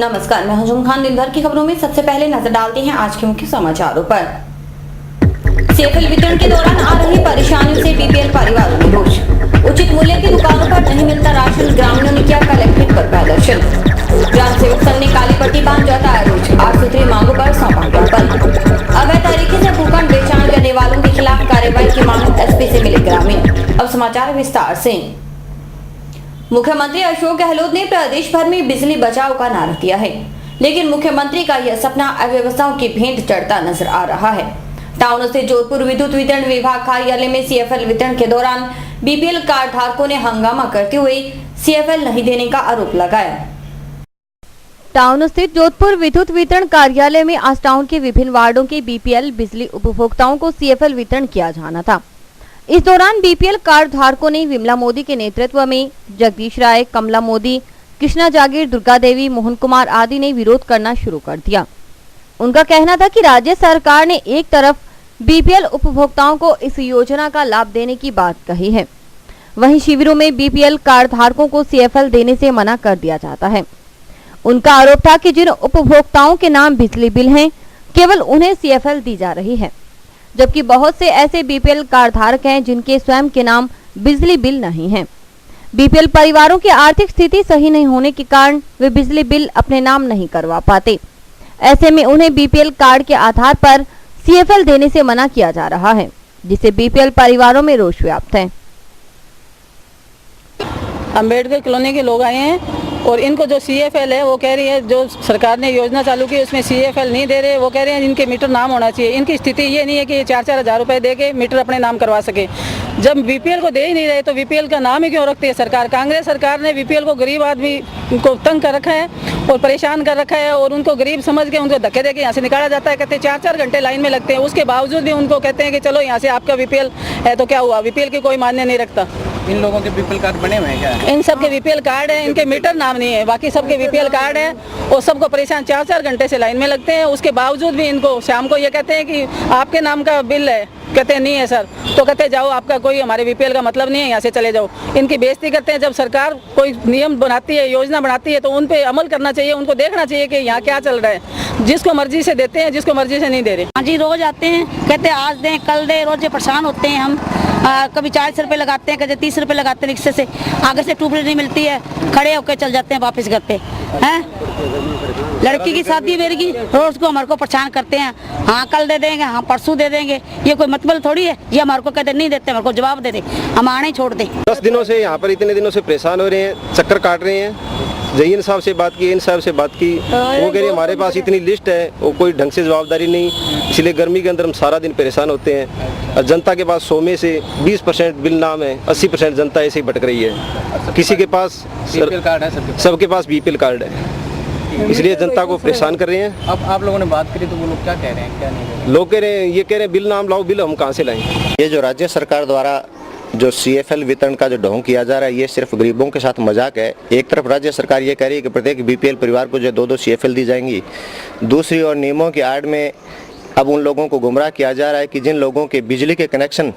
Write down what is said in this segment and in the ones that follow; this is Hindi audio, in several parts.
नमस्कार, मैं हजूम खान। दिन भर की खबरों में सबसे पहले नजर डालते हैं आज के मुख्य समाचारों पर। सीएफएल वितरण के दौरान आ रही परेशानियों से बीपीएल परिवारों में रोष। उचित मूल्य की दुकानों पर नहीं मिलता राशन, ग्रामीणों ने किया कलेक्ट्रेट पर प्रदर्शन। ग्राम सेवक संघ ने काली पट्टी बांध जताया रोष। 8 सूत्री मांगों पर सौंपा ज्ञापन। अवैध तरीके से भूखंड बेचान करने वालों के खिलाफ कार्रवाई की मांग, एसपी से मिले ग्रामीण। अब समाचार विस्तार से। मुख्यमंत्री अशोक गहलोत ने प्रदेश भर में बिजली बचाओ का नारा दिया है, लेकिन मुख्यमंत्री का यह सपना अव्यवस्थाओं की भेंट चढ़ता नजर आ रहा है। टाउन स्थित जोधपुर विद्युत वितरण विभाग कार्यालय में सीएफएल वितरण के दौरान बीपीएल कार्ड धारकों ने हंगामा करते हुए सीएफएल नहीं देने का आरोप लगाया। टाउन स्थित जोधपुर विद्युत वितरण कार्यालय में आज टाउन के विभिन्न वार्डों के बीपीएल बिजली उपभोक्ताओं को सीएफएल वितरण किया जाना था। इस दौरान बीपीएल कार्ड धारकों ने विमला मोदी के नेतृत्व में जगदीश राय, कमला मोदी, कृष्णा जागीर, दुर्गा देवी, मोहन कुमार आदि ने विरोध करना शुरू कर दिया। उनका कहना था कि राज्य सरकार ने एक तरफ बीपीएल उपभोक्ताओं को इस योजना का लाभ देने की बात कही है, वहीं शिविरों में बीपीएल कार्ड धारकों को सीएफएल देने से मना कर दिया जाता है। उनका आरोप था कि जिन उपभोक्ताओं के नाम बिजली बिल हैं, केवल उन्हें सीएफएल दी जा रही है, जबकि बहुत से ऐसे बीपीएल कार्ड धारक हैं जिनके स्वयं के नाम बिजली बिल नहीं है। बीपीएल परिवारों की आर्थिक स्थिति सही नहीं होने के कारण वे बिजली बिल अपने नाम नहीं करवा पाते। ऐसे में उन्हें बीपीएल कार्ड के आधार पर सीएफएल देने से मना किया जा रहा है, जिससे बीपीएल परिवारों में रोष व्याप्त है। अम्बेडकर कॉलोनी के लोग आए हैं और इनको जो सीएफएल है वो कह रही है, जो सरकार ने योजना चालू की उसमें सीएफएल नहीं दे रहे। वो कह रहे हैं इनके मीटर नाम होना चाहिए। इनकी स्थिति ये नहीं है कि 4-4 हज़ार रुपए दे के मीटर अपने नाम करवा सके। जब बीपीएल को दे ही नहीं रहे तो बीपीएल का नाम ही क्यों रखती है सरकार? कांग्रेस सरकार ने बीपीएल को, गरीब आदमी को तंग कर रखा है और परेशान कर रखा है, और उनको गरीब समझ के उनको धक्के दे के यहाँ से निकाला जाता है। कहते हैं 4-4 घंटे लाइन में लगते हैं, उसके बावजूद भी उनको कहते हैं कि चलो यहाँ से आपका बीपीएल है तो क्या हुआ? बीपीएल की कोई मान्य नहीं रखता। इन लोगों के बीपीएल कार्ड बने हुए हैं क्या? इन सबके बीपीएल कार्ड है, इनके मीटर नाम नहीं है, बाकी सबके बीपीएल कार्ड है और सबको परेशान 4-4 घंटे से लाइन में लगते हैं। उसके बावजूद भी इनको शाम को ये कहते हैं कि आपके नाम का बिल है, कहते हैं नहीं है सर, तो कहते हैं जाओ, आपका कोई हमारे बीपीएल का मतलब नहीं है, यहाँ से चले जाओ। इनकी बेइज्जती करते हैं। जब सरकार कोई नियम बनाती है, योजना बनाती है तो उन पे अमल करना चाहिए, उनको देखना चाहिए कि यहाँ क्या चल रहा है। जिसको मर्जी से देते हैं, जिसको मर्जी से नहीं दे रहे। हाँ जी, रोज आते हैं, कहते हैं आज दें कल दें, रोज परेशान होते हैं हम। कभी 40 रुपए लगाते हैं, कभी 30 रुपए लगाते हैं रिक्शे से, आगे से ट्यूबवेल नहीं मिलती है, खड़े होकर चल जाते हैं वापस घर पे। हैं लड़की की शादी मेरी की, रोज को हमारे को परेशान करते हैं। हाँ कल दे देंगे, हाँ परसों दे देंगे, ये कोई मतलब थोड़ी है। ये हमारे को कहते नहीं देते, हमारे को जवाब दे दे, हम आने ही छोड़ दे। 10 दिनों से यहाँ पर इतने दिनों से परेशान हो रहे हैं, चक्कर काट रहे हैं। जहीन साहब से बात की, इन साहब से बात की, वो कह रहे हमारे पास इतनी लिस्ट है, वो कोई ढंग से जवाबदारी नहीं, इसलिए गर्मी के अंदर हम सारा दिन परेशान होते हैं। और जनता के पास 100 में से 20% बिल नाम है, 80% जनता ऐसे ही भटक रही है। किसी के पास बीपीएल कार्ड है, सबके पास बीपीएल कार्ड है, इसलिए जनता को परेशान कर रहे हैं। अब आप लोगों ने बात करी तो वो लोग क्या कह रहे हैं, क्या नहीं कह रहे? लोग कह रहे हैं, ये कह रहे हैं बिल नाम लाओ, बिल हम कहाँ से लाएं? ये जो राज्य सरकार द्वारा जो सीएफएल वितरण का जो ढोंग किया जा रहा है, ये सिर्फ गरीबों के साथ मजाक है। एक तरफ राज्य सरकार ये कह रही है कि प्रत्येक बीपीएल परिवार को जो 2-2 सीएफएल दी जाएंगी, दूसरी ओर नियमों की आड़ में अब उन लोगों को गुमराह किया जा रहा है कि जिन लोगों के बिजली के कनेक्शन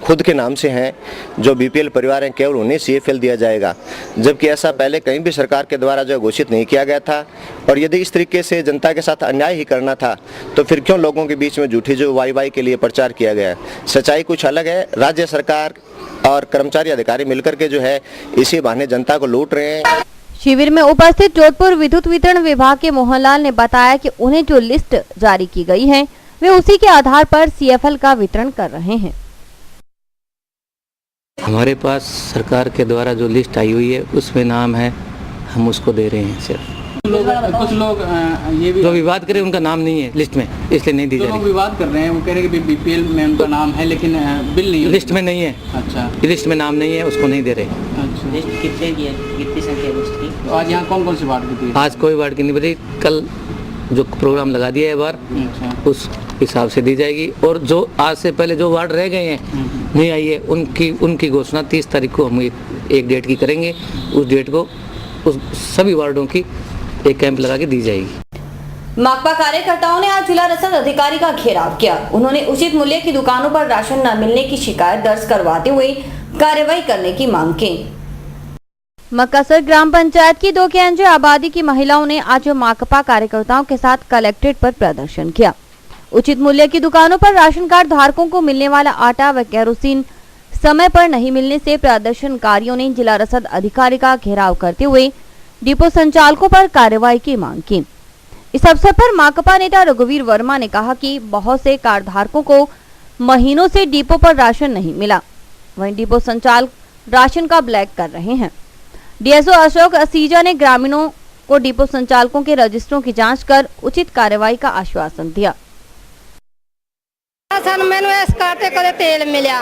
खुद के नाम से हैं, जो बीपीएल परिवार हैं, केवल उन्हें सीएफएल दिया जाएगा, जबकि ऐसा पहले कहीं भी सरकार के द्वारा जो घोषित नहीं किया गया था। और यदि इस तरीके से जनता के साथ अन्याय ही करना था तो फिर क्यों लोगों के बीच में झूठी जो वाई के लिए प्रचार किया गया? सच्चाई कुछ अलग है। राज्य सरकार और कर्मचारी अधिकारी मिलकर के जो है इसी बहाने जनता को लूट रहे हैं। शिविर में उपस्थित जोधपुर विद्युत वितरण विभाग के मोहनलाल ने बताया कि उन्हें जो लिस्ट जारी की गई है, वे उसी के आधार पर सीएफएल का वितरण कर रहे हैं। हमारे पास सरकार के द्वारा जो लिस्ट आई हुई है उसमें नाम है, हम उसको दे रहे हैं। सिर्फ कुछ लोग ये भी जो विवाद करे उनका नाम नहीं है लिस्ट में, इसलिए नहीं दी जा रही। लोग विवाद कर रहे हैं, वो कह रहे हैं कि बीपीएल में उनका नाम है लेकिन बिल नहीं है, लिस्ट में नहीं है। अच्छा, लिस्ट में नाम नहीं है, उसको नहीं दे रहे। अच्छा, लिस्ट कितने की है, कितनी संख्या लिस्ट की? तो आज यहाँ कौन कौन सी वार्ड की थी? आज कोई वार्ड की नहीं बनी, कल जो प्रोग्राम लगा दिया है बार, अच्छा, उस हिसाब से दी जाएगी। और जो आज से पहले जो वार्ड रह गए हैं नहीं आई है, उनकी घोषणा 30 तारीख को हम एक डेट की करेंगे। उस डेट को उस सभी वार्डों की एक कैंप लगा के दी जाएगी। माकपा कार्यकर्ताओं ने आज जिला रसद अधिकारी का घेराव किया। उन्होंने उचित मूल्य की दुकानों पर राशन न मिलने की शिकायत दर्ज करवाते हुए कार्रवाई करने की मांग की। मक्कासर ग्राम पंचायत की 2 केंद्रीय आबादी की महिलाओं ने आज माकपा कार्यकर्ताओं के साथ कलेक्ट्रेट पर प्रदर्शन किया। उचित मूल्य की दुकानों पर राशन कार्ड धारकों को मिलने वाला आटा व केरोसिन समय पर नहीं मिलने से प्रदर्शनकारियों ने जिला रसद अधिकारी का घेराव करते हुए डिपो संचालकों पर कार्रवाई की मांग की। इस अवसर पर माकपा नेता रघुवीर वर्मा ने कहा कि बहुत से कार्ड धारकों को महीनों से डिपो पर राशन नहीं मिला, वहीं डिपो संचालक राशन का ब्लैक कर रहे हैं। डीएसओ अशोक असीजा ने ग्रामीणों को डिपो संचालकों के रजिस्टरों की जांच कर उचित कार्रवाई का आश्वासन दिया। ਸਾਨੂੰ ਮੈਨੂੰ ਇਸ ਕਾਟੇ ਕਦੇ ਤੇਲ ਮਿਲਿਆ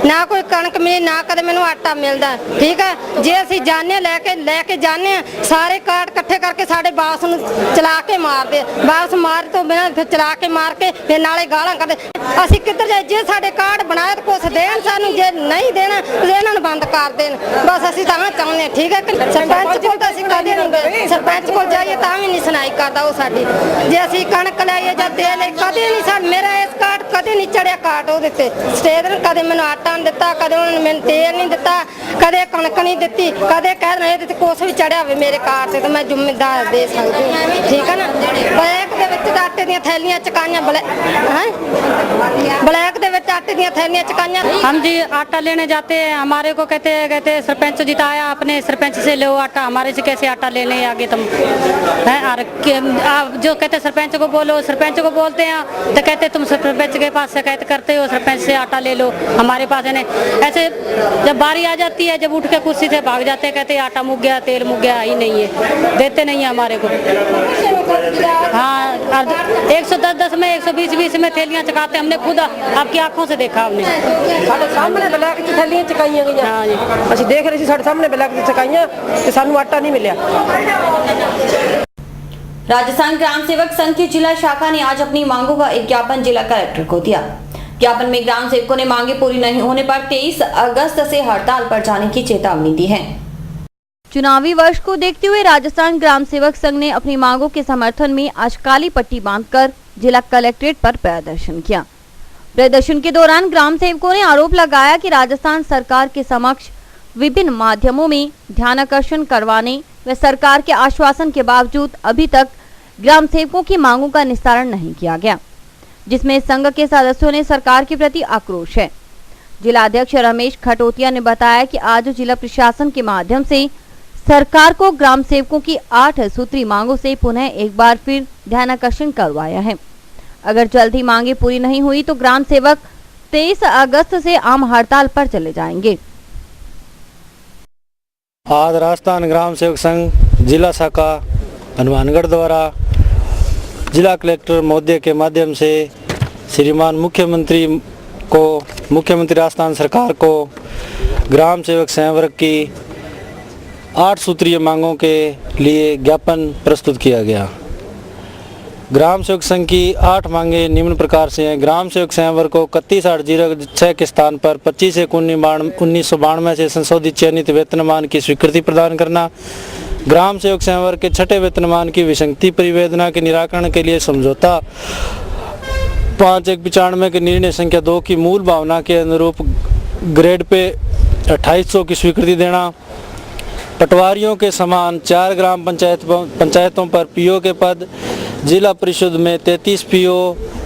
ਨਾ ਕੋਈ ਕਣਕ ਮਿਲੀ ਨਾ ਕਦੇ ਮੈਨੂੰ ਆਟਾ ਮਿਲਦਾ। ਠੀਕ ਹੈ, ਜੇ ਅਸੀਂ ਜਾਣੇ ਲੈ ਕੇ ਜਾਣੇ ਸਾਰੇ ਕਾਟ ਇਕੱਠੇ ਕਰਕੇ ਸਾਡੇ ਬਾਸ ਨੂੰ ਚਲਾ ਕੇ ਮਾਰਦੇ, ਬਾਸ ਮਾਰ ਤੋਂ ਬਿਨਾਂ ਫਿਰ ਚਲਾ ਕੇ ਮਾਰ ਕੇ ਫਿਰ ਨਾਲੇ ਗਾਲਾਂ ਕੱਢਦੇ। ਅਸੀਂ ਕਿੱਧਰ ਜਾਈਏ? ਜੇ ਸਾਡੇ ਕਾਟ ਬਣਾਏ ਤਾਂ ਕੁਛ ਦੇਣ ਸਾਨੂੰ, ਜੇ ਨਹੀਂ ਦੇਣਾ ਇਹਨਾਂ ਨੂੰ ਬੰਦ ਕਰ ਦੇਣ। ਬਸ ਅਸੀਂ ਤਾਂ ਚਾਹੁੰਦੇ ਹਾਂ। ਠੀਕ ਹੈ, ਸਰਪੰਚ ਕੋਲ ਤਾਂ ਅਸੀਂ ਕਦੇ ਨਹੀਂ ਗਏ, ਸਰਪੰਚ ਕੋਲ ਜਾਈਏ ਤਾਂ ਵੀ ਨਹੀਂ ਸੁਣਾਈ ਕਰਦਾ ਉਹ ਸਾਡੀ। ਜੇ ਅਸੀਂ ਕਣਕ ਲਾਈਏ ਜਾਂ ਤੇਲ ਕਦੇ ਨਹੀਂ ਸਾਡਾ ਮੇਰਾ ਇਸ ਕਾਟ ਕਦੇ ਨਹੀਂ ਚੜਿਆ ਕਾਟ ਉਹਦੇ ਤੇ ਸਟੇਦਰ ਕਦੇ ਮੈਨੂੰ ਆਟਾ ਨਹੀਂ ਦਿੱਤਾ, ਕਦੇ ਉਹਨਾਂ ਨੇ ਮੈਨੂੰ ਤੇਲ ਨਹੀਂ ਦਿੱਤਾ, ਕਦੇ ਕਣਕ ਨਹੀਂ ਦਿੱਤੀ, ਕਦੇ ਕਹਿ ਰਹੇ ਇਹਦੇ ਤੇ ਕੁਛ ਵੀ ਚੜਿਆ ਹੋਵੇ ਮੇਰੇ ਕਾਟ ਤੇ ਤਾਂ ਮੈਂ ਜ਼ਿੰਮੇਦਾਰ ਦੇ ਸਕਦੀ ਹਾਂ। ਠੀਕ ਹੈ ਨਾ। ਬਲੈਕ ਦੇ ਵਿੱਚ ਆਟੇ ਦੀਆਂ ਥੈਲੀਆਂ ਚਕਾਈਆਂ, ब्लैक ਦੇ ਵਿੱਚ आटे दी थैलियां चकाइयां। हम जी आटा लेने जाते हैं, हमारे को कहते हैं सरपंच जिताया, अपने सरपंच से लो आटा, हमारे से कैसे आटा ले लें आगे तुम हैं। और जो कहते सरपंच को बोलो, सरपंच को बोलते हैं तो कहते तुम सरपंच के पास शिकायत करते हो, सरपंच से आटा ले लो, हमारे पास है नहीं। ऐसे जब बारी आ जाती है, जब उठ के कुर्सी से भाग जाते हैं, कहते आटा मुक गया, तेल मुक गया, ही नहीं है, देते नहीं है हमारे को। हाँ, 110 में 120 में थैलियां चकाते, हमने खुद आपकी आंखों से देखा। हमने ਸਾਡੇ ਸਾਹਮਣੇ ਬਲੈਕ ਚ ਥੈਲੀਆਂ ਚਕਾਈਆਂ ਗਈਆਂ। हाँ जी, ਅਸੀਂ ਦੇਖ ਰਹੇ ਸੀ ਸਾਡੇ ਸਾਹਮਣੇ ਬਲੈਕ ਚ ਚਕਾਈਆਂ ਤੇ ਸਾਨੂੰ ਆਟਾ ਨਹੀਂ ਮਿਲਿਆ। राजस्थान ग्राम सेवक संघ की जिला शाखा ने आज अपनी मांगों का एक ज्ञापन जिला कलेक्टर को दिया। ज्ञापन में ग्राम सेवकों ने मांगे पूरी नहीं होने पर 23 अगस्त से हड़ताल पर जाने की चेतावनी दी है। चुनावी वर्ष को देखते हुए राजस्थान ग्राम सेवक संघ ने अपनी मांगों के समर्थन में आज काली पट्टी बांधकर जिला कलेक्ट्रेट पर प्रदर्शन किया। प्रदर्शन के दौरान ग्राम सेवकों ने आरोप लगाया कि राजस्थान सरकार के समक्ष विभिन्न माध्यमों में ध्यानाकर्षण करवाने व सरकार के आश्वासन के बावजूद अभी तक ग्राम सेवकों की मांगों का निस्तारण नहीं किया गया, जिसमें संघ के सदस्यों ने सरकार के प्रति आक्रोश है। जिला अध्यक्ष रमेश खटोतिया ने बताया कि आज जिला प्रशासन के माध्यम से सरकार को ग्राम सेवकों की 8 सूत्री मांगों से पुनः एक बार फिर ध्यानाकर्षण करवाया है। अगर जल्द ही मांगे पूरी नहीं हुई तो ग्राम सेवक 23 अगस्त से आम हड़ताल पर चले जाएंगे। आज राजस्थान ग्राम सेवक संघ जिला शाखा हनुमानगढ़ द्वारा जिला कलेक्टर महोदय के माध्यम से श्रीमान मुख्यमंत्री राजस्थान सरकार को ग्राम सेवक संवर्ग की 8 सूत्रीय मांगों के लिए ज्ञापन प्रस्तुत किया गया। ग्राम सेवक संघ की 8 मांगे निम्न प्रकार से हैं। ग्राम सेवक संवर्ग को 31/8/06 के स्थान पर 25/1/1992 से संशोधित चयनित वेतनमान की स्वीकृति प्रदान करना। ग्राम सेवक संवर्ग के 6ठे वेतनमान की विसंगति परिवेदना के निराकरण के लिए समझौता 5/1/95 के निर्णय संख्या 2 की मूल भावना के अनुरूप ग्रेड पे 2800 की स्वीकृति देना। पटवारियों के समान 4 ग्राम पंचायतों पर पीओ के पद, जिला परिषद में 33 पीओ,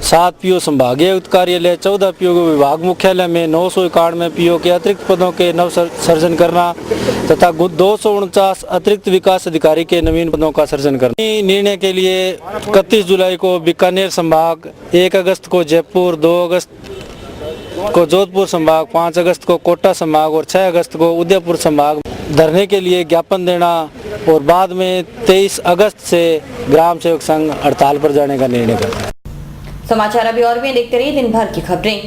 7 पीओ संभागीय आयुक्त कार्यालय, 14 पीओ को विभाग मुख्यालय में, 991 में पीओ के अतिरिक्त पदों के नव सर्जन करना तथा 249 अतिरिक्त विकास अधिकारी के नवीन पदों का सर्जन करना। निर्णय के लिए 31 जुलाई को बीकानेर संभाग, 1 अगस्त को जयपुर, 2 अगस्त को जोधपुर संभाग, 5 अगस्त को कोटा संभाग और 6 अगस्त को उदयपुर संभाग धरने के लिए ज्ञापन देना और बाद में 23 अगस्त से ग्राम सेवक संघ हड़ताल पर जाने का निर्णय करता है। समाचार अभी और भी देखते रहिए दिन भर की खबरें।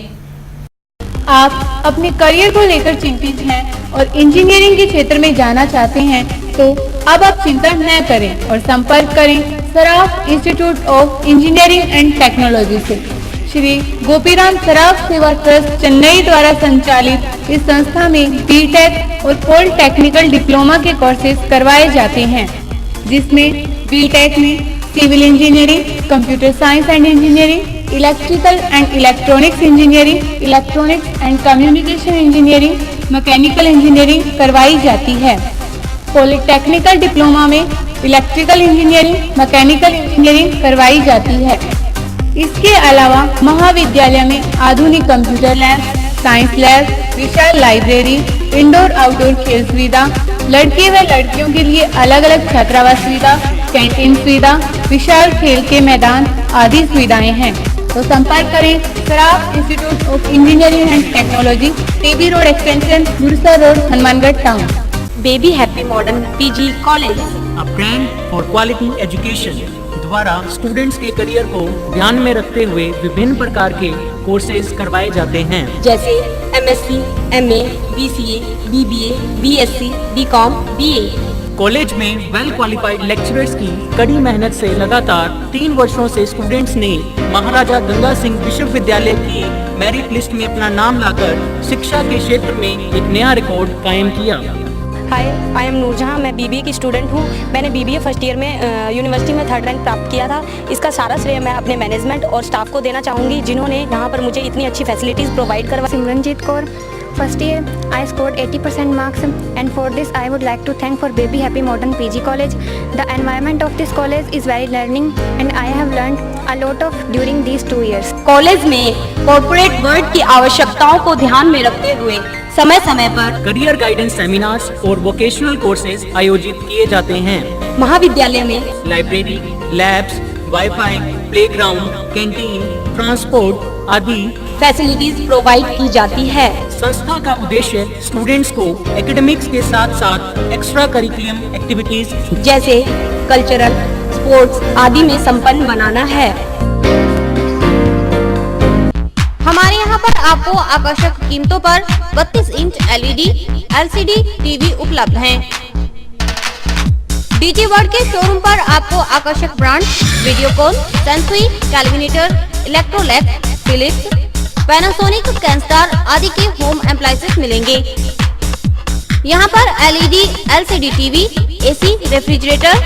आप अपने करियर को लेकर चिंतित हैं और इंजीनियरिंग के क्षेत्र में जाना चाहते हैं तो अब आप चिंता न करें और संपर्क करें Saraf institute of engineering and technology से। श्री गोपीराम सराफ सेवा ट्रस्ट चेन्नई द्वारा संचालित इस संस्था में बीटेक और पॉलिटेक्निकल डिप्लोमा के कोर्सेज करवाए जाते हैं, जिसमें बीटेक में civil engineering, computer science and engineering, electrical and electronics engineering, electronics and communication engineering, mechanical engineering करवाई जाती है। पॉलिटेक्निकल डिप्लोमा में इलेक्ट्रिकल इंजीनियरिंग, मैकेनिकल इंजीनियरिंग करवाई जाती है। इसके अलावा महाविद्यालय में आधुनिक कंप्यूटर लैब, साइंस लैब, विशाल लाइब्रेरी, इंडोर आउटडोर खेल सुविधा, लड़के व लड़कियों के लिए अलग अलग छात्रावास सुविधा, कैंटीन सुविधा, विशाल खेल के मैदान आदि सुविधाएं हैं। तो संपर्क करें Saraf institute of engineering and technology, TB road extension, Gursa road, Hanumangarh town. Baby happy modern PG college, a brand for quality education द्वारा स्टूडेंट्स के करियर को ध्यान में रखते हुए विभिन्न प्रकार के कोर्सेज करवाए जाते हैं, जैसे MSc, MA, BCA, BBA, BSc, BCom, BA. College में वेल क्वालिफाइड लेक्चरर्स की कड़ी मेहनत से लगातार 3 वर्षों से स्टूडेंट्स ने महाराजा गंगा सिंह विश्वविद्यालय की मेरिट लिस्ट में अपना नाम लाकर शिक्षा के क्षेत्र में एक नया रिकॉर्ड कायम किया। हाय, आई एम नूरजहां, मैं बीबीए की स्टूडेंट हूं। मैंने बीबीए फर्स्ट ईयर में यूनिवर्सिटी में 3rd रैंक प्राप्त किया था। इसका सारा श्रेय मैं अपने मैनेजमेंट और स्टाफ को देना चाहूँगी, जिन्होंने यहाँ पर मुझे इतनी अच्छी फैसिलिटीज़ प्रोवाइड करवाई। Simranjeet Kaur, first year I scored 80% marks, and for this I would like to thank for Baby Happy Modern PG College. The environment of this college is very learning and I have learned a lot of during these 2 years. College में कॉर्पोरेट वर्ल्ड की आवश्यकताओं को ध्यान में रखते हुए समय समय पर करियर गाइडेंस सेमिनार्स और वोकेशनल कोर्सेज आयोजित किए जाते हैं। महाविद्यालय में library, labs, wifi, playground, canteen, transport आदि फैसिलिटीज प्रोवाइड की जाती है। संस्था का उद्देश्य स्टूडेंट्स को एकेडमिक्स के साथ साथ एक्स्ट्रा करिकुलम एक्टिविटीज जैसे कल्चरल, स्पोर्ट्स आदि में संपन्न बनाना है। हमारे यहाँ पर आपको आकर्षक कीमतों पर 32 इंच LED, LCD टीवी उपलब्ध हैं। डीजी वर्ल्ड के शोरूम पर आपको आकर्षक brand Videocon, Sansui, Kelvinator, Electrolux, Philips, Panasonic, Kenstar आदि के होम एप्लायंसेस मिलेंगे। यहाँ पर LED, LCD TV, AC, refrigerator,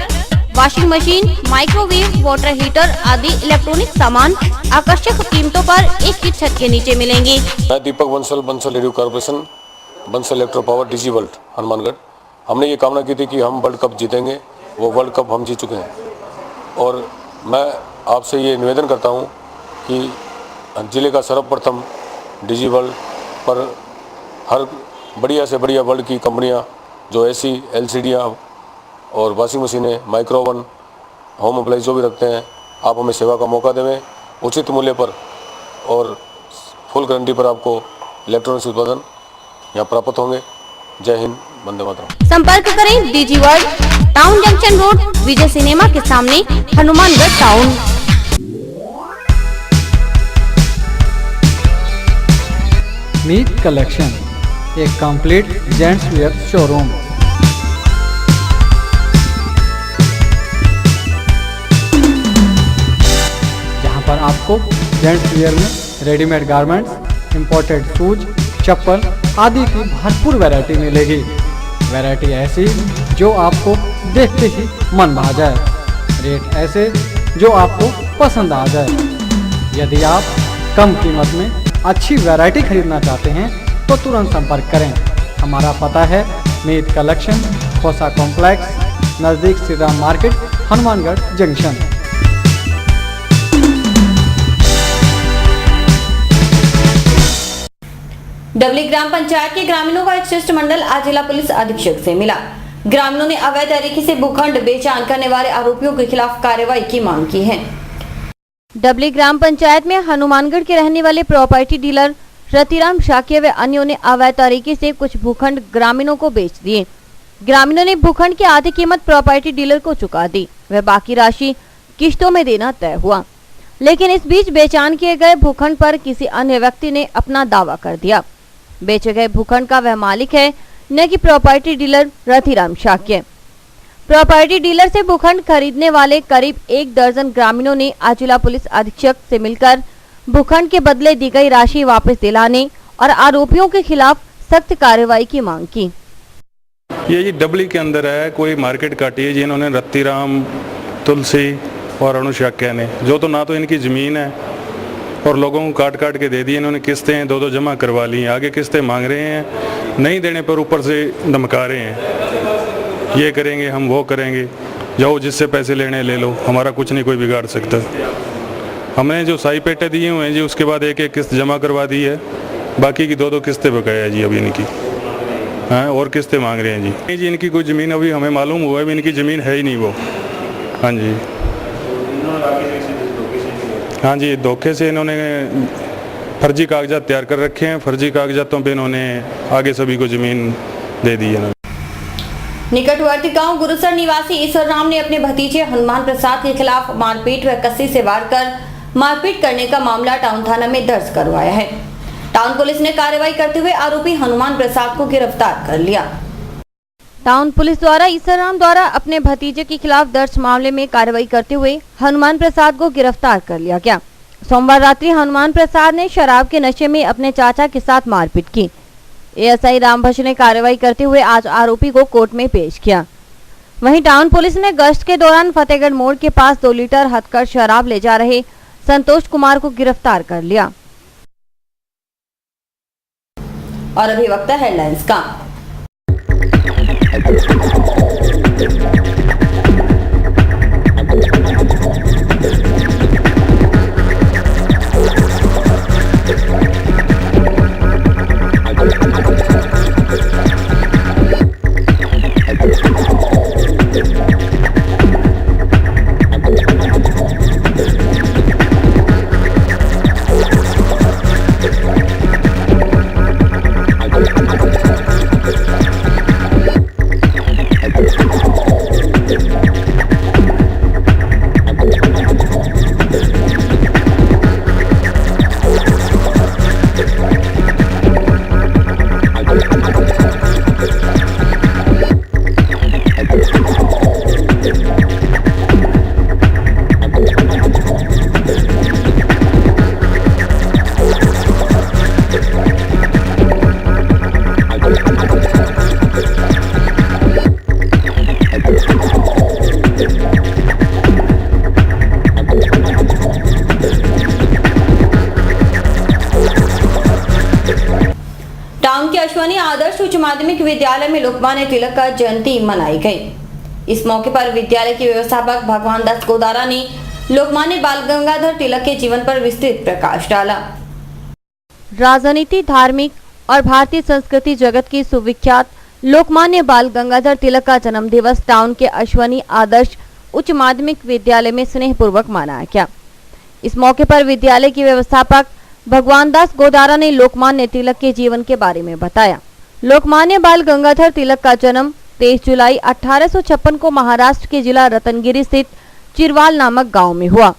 washing machine, microwave, water heater आदि इलेक्ट्रॉनिक सामान आकर्षक कीमतों पर एक ही छत के नीचे मिलेंगे। मैं Deepak Bansal radio corporation, Bansal electro power, DG world, Hanumangarh. हमने ये कामना की थी कि हम वर्ल्ड कप जीतेंगे, वो वर्ल्ड कप हम जीत चुके हैं। और मैं आपसे ये निवेदन करता हूँ कि जिले का सर्वप्रथम डीजी वर्ल्ड पर हर बढ़िया से बढ़िया वर्ल्ड की कंपनियाँ जो AC, LCD और वॉशिंग मशीनें, माइक्रो ओवन, होम अप्लाइंस जो भी रखते हैं, आप हमें सेवा का मौका देवें उचित मूल्य पर और फुल गारंटी पर आपको इलेक्ट्रॉनिक्स उत्पादन यहाँ प्राप्त होंगे। जय हिंद, वंदे मातरम। संपर्क करें DG world, town junction road, Vijay cinema के सामने, हनुमानगढ़ टाउन। मीत कलेक्शन, एक कंप्लीट जेंट्स वेयर शोरूम। जहां पर आपको जेंट्स वेयर में रेडीमेड गारमेंट्स, इंपोर्टेड शूज, चप्पल आदि की भरपूर वैरायटी मिलेगी। वैरायटी ऐसी जो आपको देखते ही मन भा जाए, रेट ऐसे जो आपको पसंद आ जाए। यदि आप कम कीमत में अच्छी वैरायटी खरीदना चाहते हैं तो तुरंत संपर्क करें। हमारा पता है मीत कलेक्शन, खोसा कॉम्प्लेक्स, नज़दीक श्री राम मार्केट, हनुमानगढ़ जंक्शन। डबली ग्राम पंचायत के ग्रामीणों का एक शिष्टमंडल आज जिला पुलिस अधीक्षक से मिला। ग्रामीणों ने अवैध तरीके से भूखंड बेचान करने वाले आरोपियों के खिलाफ कार्रवाई की मांग की है। डबली ग्राम पंचायत में हनुमानगढ़ के रहने वाले प्रॉपर्टी डीलर रतिराम शाक्य व अन्यों ने अवैध तरीके से कुछ भूखंड ग्रामीणों को बेच दिए। ग्रामीणों ने भूखंड की आधी कीमत प्रॉपर्टी डीलर को चुका दी, वह बाकी राशि किश्तों में देना तय हुआ। लेकिन इस बीच बेचान किए गए भूखंड पर किसी अन्य व्यक्ति ने अपना दावा कर दिया। बेचे गए भूखंड का वह मालिक है, न कि property dealer Ratiram Shakya. Property dealer से भूखंड खरीदने वाले करीब 1 दर्जन ग्रामीणों ने आज जिला पुलिस अधीक्षक से मिलकर भूखंड के बदले दी गई राशि वापस दिलाने और आरोपियों के खिलाफ सख्त कार्रवाई की मांग की। ये जी डबली के अंदर है, कोई मार्केट काटी है जिन्होंने रतिराम, तुलसी और अनु शाक्य ने, जो तो ना तो इनकी ज़मीन है और लोगों को काट काट के दे दी। इन्होंने किस्तें 2-2 जमा करवा ली, आगे किस्तें मांग रहे हैं, नहीं देने पर ऊपर से धमका रहे हैं। ये करेंगे, हम वो करेंगे, जाओ जिससे पैसे लेने ले लो, हमारा कुछ नहीं कोई बिगाड़ सकता। हमने जो साई पेटे दिए हुए हैं जी, उसके बाद एक एक किस्त जमा करवा दी है, बाकी की 2-2 किस्तें बकाया है जी अभी इनकी, हाँ, और किस्तें मांग रहे हैं जी। नहीं जी, इनकी कोई ज़मीन अभी हमें मालूम हुआ है, इनकी ज़मीन है ही नहीं वो। हाँ जी, हाँ जी, धोखे से इन्होंने फर्जी कागजात तैयार कर रखे हैं, फर्जी कागजातों पे इन्होंने आगे सभी को ज़मीन दे दी है। निकटवर्ती गांव गुरुसर निवासी ईश्वर राम ने अपने भतीजे हनुमान प्रसाद के खिलाफ मारपीट व कस्सी से वार कर मारपीट करने का मामला टाउन थाना में दर्ज करवाया है। टाउन पुलिस ने कार्रवाई करते हुए आरोपी हनुमान प्रसाद को गिरफ्तार कर लिया। टाउन पुलिस द्वारा ईश्वरराम द्वारा अपने भतीजे के खिलाफ दर्ज मामले में कार्रवाई करते हुए हनुमान प्रसाद को गिरफ्तार कर लिया गया। सोमवार रात्रि हनुमान प्रसाद ने शराब के नशे में अपने चाचा के साथ मारपीट की। एएसआई रामभज ने कार्रवाई करते हुए आज आरोपी को कोर्ट में पेश किया। वहीं टाउन पुलिस ने गश्त के दौरान फतेहगढ़ मोड़ के पास 2 लीटर हथकढ़ शराब ले जा रहे संतोष कुमार को गिरफ्तार कर लिया। और अभी वक्त है हेडलाइंस का। अश्वनी आदर्श उच्च माध्यमिक विद्यालय में लोकमान्य तिलक का जयंती मनाई गई। इस मौके पर विद्यालय के व्यवस्थापक भगवान दास गोदारा ने लोकमान्य बाल गंगाधर तिलक के जीवन पर विस्तृत प्रकाश डाला। राजनीति, धार्मिक और भारतीय संस्कृति जगत की सुविख्यात लोकमान्य बाल गंगाधर तिलक का जन्म दिवस टाउन के अश्वनी आदर्श उच्च माध्यमिक विद्यालय में स्नेहपूर्वक मनाया गया। इस मौके पर विद्यालय के व्यवस्थापक भगवान दास गोदारा ने लोकमान्य तिलक के जीवन के बारे में बताया। लोकमान्य बाल गंगाधर तिलक का जन्म 23 जुलाई 1856 को महाराष्ट्र के जिला रतनगिरी स्थित चिरवाल नामक गांव में हुआ।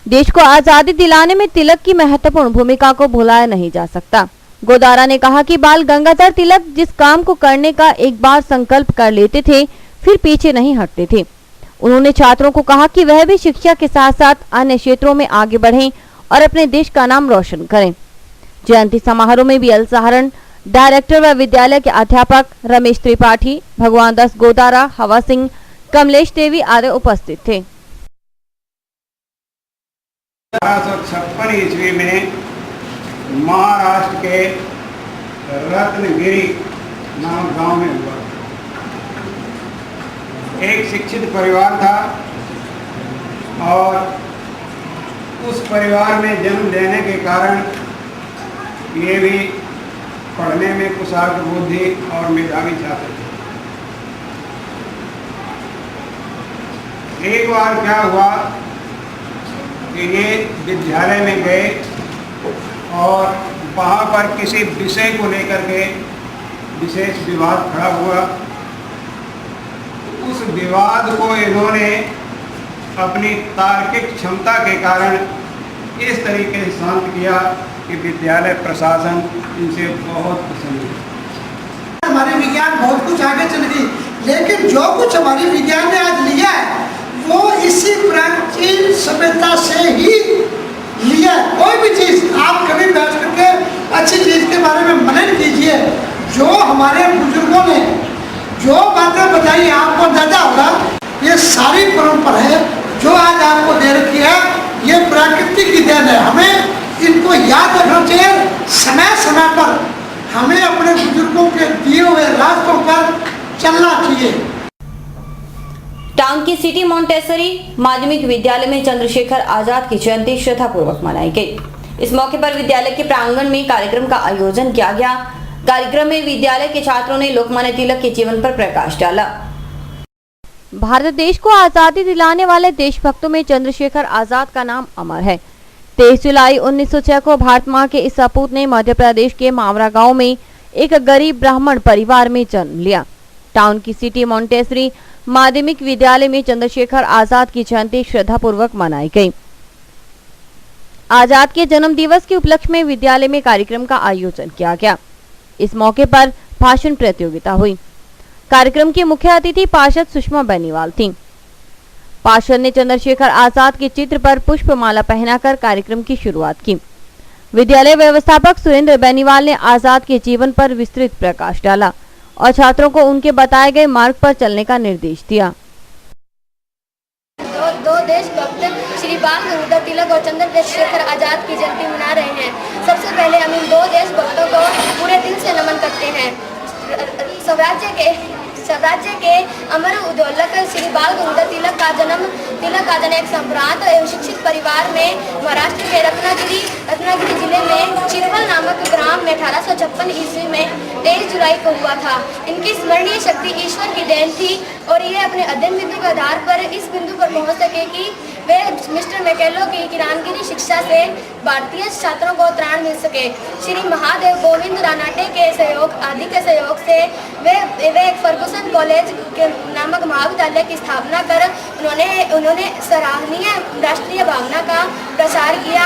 देश को आजादी दिलाने में तिलक की महत्वपूर्ण भूमिका को भुलाया नहीं जा सकता। गोदारा ने कहा कि बाल गंगाधर तिलक जिस काम को करने का एक बार संकल्प कर लेते थे, फिर पीछे नहीं हटते थे। उन्होंने छात्रों को कहा कि वह भी शिक्षा के साथ साथ अन्य क्षेत्रों में आगे बढ़ें और अपने देश का नाम रोशन करें। जयंती समारोह में बीएल सहारण, डायरेक्टर व विद्यालय के अध्यापक रमेश त्रिपाठी, भगवान दास गोदारा, हवा सिंह, कमलेश देवी आदि उपस्थित थे। 1856 ईस्वी में महाराष्ट्र के रत्नगिरी नामक गांव में हुआ। एक शिक्षित परिवार था और उस परिवार में जन्म लेने के कारण ये भी पढ़ने में कुशाग्र बुद्धि और मेधावी छात्र थे। एक बार क्या हुआ कि ये विद्यालय में गए और वहाँ पर किसी विषय को लेकर के विशेष विवाद खड़ा हुआ। उस विवाद को इन्होंने अपनी तार्किक क्षमता के कारण इस तरीके से शांत किया कि विद्यालय प्रशासन इनसे बहुत पसंद है। हमारे विज्ञान बहुत कुछ आगे चल गई, लेकिन जो कुछ हमारी विज्ञान ने आज लिया है वो इसी प्राचीन सभ्यता से ही लिया। कोई भी चीज़ आप कभी बैठ करके अच्छी चीज़ के बारे में मनन कीजिए। जो हमारे बुजुर्गों ने जो बातें बताई आपको अंदाजा होगा, ये सारी परंपरा है जो आज आपको दे रखी है, ये प्रकृति की देन है। हमें इनको याद रखना चाहिए। समय समय पर हमें अपने बुजुर्गों के दिए हुए रास्तों पर चलना चाहिए। टाउन की सिटी मॉन्टेसरी माध्यमिक विद्यालय में चंद्रशेखर आजाद की जयंती श्रद्धापूर्वक मनाई गई। इस मौके पर विद्यालय के प्रांगण में कार्यक्रम का आयोजन किया गया। कार्यक्रम में विद्यालय के छात्रों ने लोकमान्य तिलक के जीवन पर प्रकाश डाला। भारत देश को आजादी दिलाने वाले देशभक्तों में चंद्रशेखर आजाद का नाम अमर है। 23 जुलाई 1906 को भारत मां के इस सपूत ने मध्य प्रदेश के मावरा गांव में एक गरीब ब्राह्मण परिवार में जन्म लिया। टाउन की सिटी मॉन्टेसरी माध्यमिक विद्यालय में चंद्रशेखर आजाद की जयंती श्रद्धापूर्वक मनाई गई। आजाद के जन्म दिवस के उपलक्ष्य में विद्यालय में कार्यक्रम का आयोजन किया गया। इस मौके पर भाषण प्रतियोगिता हुई। कार्यक्रम की मुख्य अतिथि पार्षद सुषमा बेनीवाल थीं। पार्षद ने चंद्रशेखर आजाद के चित्र पर पुष्पमाला पहनाकर कार्यक्रम की शुरुआत की। विद्यालय व्यवस्थापक सुरेंद्र बेनीवाल ने आजाद के जीवन पर विस्तृत प्रकाश डाला और छात्रों को उनके बताए गए मार्ग पर चलने का निर्देश दिया। दो देशभक्त श्री बाल गंगाधर तिलक और चंद्रशेखर आजाद की जयंती मना रहे हैं। सबसे पहले हम इन दो देशभक्तों को पूरे दिल से नमन करते हैं। स्वराज्य के अमर उद्योलक श्री बाल गंगाधर तिलक का जन्म एक संभ्रांत एवं शिक्षित परिवार में महाराष्ट्र के रत्नागिरी जिले में चिरवल नामक ग्राम में 1856 ईस्वी में 23 जुलाई को हुआ था। इनकी स्मरणीय शक्ति ईश्वर की देन थी और ये अपने अध्ययन बिंदु के आधार पर इस बिंदु पर पहुंच सके कि वे मिस्टर मैकेलो की किरानगिरी शिक्षा से भारतीय छात्रों को त्राण मिल सके। श्री महादेव गोविंद रानाटे के सहयोग से वे एक फर्गुसन कॉलेज के नामक महाविद्यालय की स्थापना कर उन्होंने सराहनीय राष्ट्रीय भावना का प्रसार किया।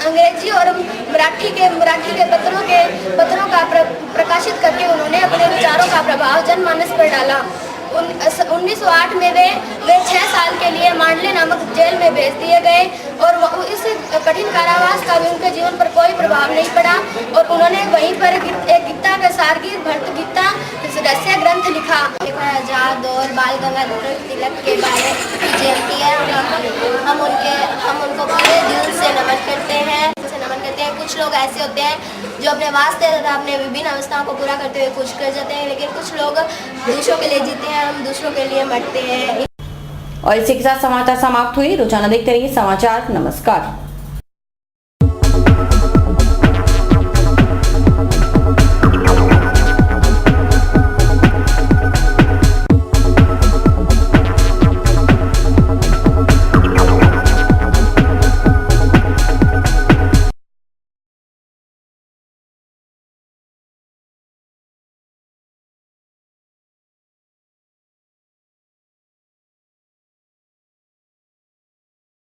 अंग्रेजी और मराठी के पत्रों का प्रकाशित करके उन्होंने अपने विचारों का प्रभाव जनमानस पर डाला। 1908 में वे 6 साल के लिए मांडले नामक जेल में भेज दिए गए और इस कठिन कारावास का भी उनके जीवन पर कोई प्रभाव नहीं पड़ा और उन्होंने वहीं पर एक गीता का सारगीर भरत गीता रहस्य ग्रंथ लिखा। आजाद और बाल गंगाधर तिलक के बारे में जयंती है। हम उनको पूरे दिल से नमन करते हैं। कुछ लोग ऐसे होते हैं जो अपने वास्ते तथा अपने विभिन्न अवस्थाओं को पूरा करते हुए कुछ कर जाते हैं, लेकिन कुछ लोग दूसरों के लिए जीते हैं, हम दूसरों के लिए मरते हैं। और इसी के साथ समाचार समाप्त हुए। रोजाना देखते रहिए समाचार। नमस्कार।